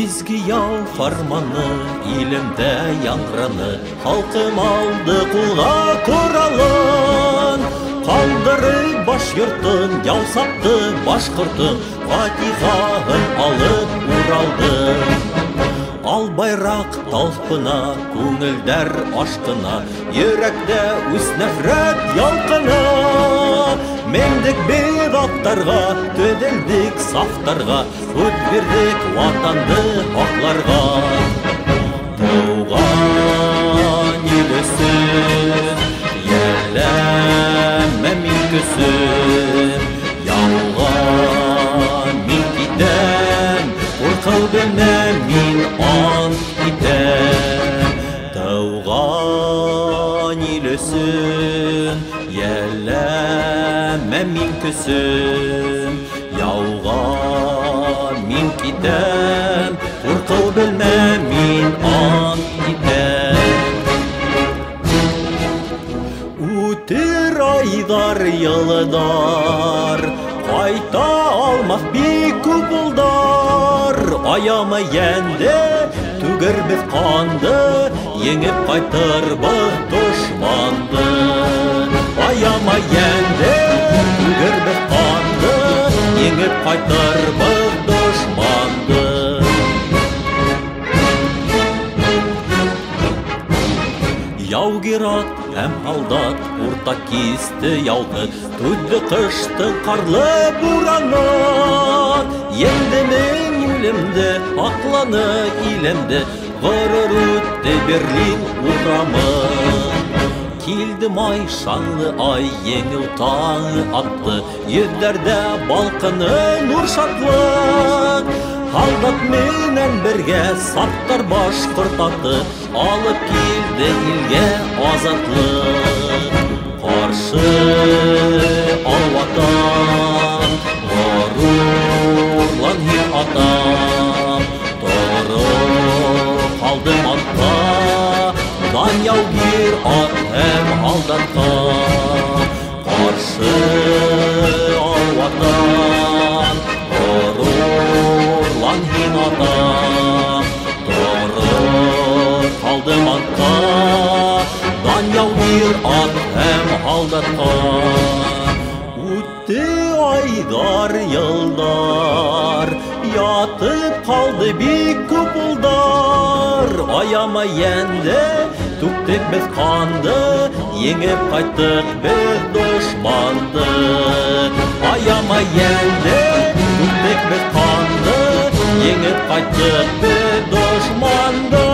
Изги яу фарманы, илемдә яңраны, халкым алды кулга коралын. Калдырып баш йортын, яу сапты башкортын, фатихаһын алып уралды. Ал байрак талпына, күңелдәр ашкына, йөрәктә үз нәфрәт ялкына. Мендек бедактарга, төделдик сафтарга, үт бирдик ватанды акларга. Туган ил өчен яләмә мин көсем, яуга мин китәм, куркып белмәм мин ант итәм. Туган ил өчен яләмә мин көсем, яуга мин китәм, куркып белмәм мин ант итәм. Үтер айдар йылдар, кайта алмас бик күп булдар. Аямы йәнде, түгербез канды, еңеп кайтырбыз дошманды. Аямы йәнде, түгербез канды, еңеп кайтырбыз дошманды. Яугират һәм һалдат урта кисте яуны, түдде кышты карлы бураны. Еңде мен илемде, акланы илемде, гырыр үтте Берлин урамы. Килде май шаңлы ай, еңіл таңы атты, йөҙҙәрҙә балҡыны нур шатлык. Һалдат менән бергә саптар башҡорт алып килде илгә азатлык. Ҡаршы ал ватан, ғорурлан һин атам, тороп ҡалдым артта, дан яугир ат һәм һалдатҡа. Ҡаршы ал ватан, ғорурлан һин атам, тороп ҡалдым артта, дан яугир ат һәм һалдатҡа. Үтте айҙар, йылдар, ятып ҡалды бик күп улдар. Аяма йәнде, түктек беҙ ҡанды, еңеп ҡайттыҡ беҙ дошманды. Аяма йәнде, түктек беҙ ҡанды, еңеп ҡайттыҡ беҙ дошманды.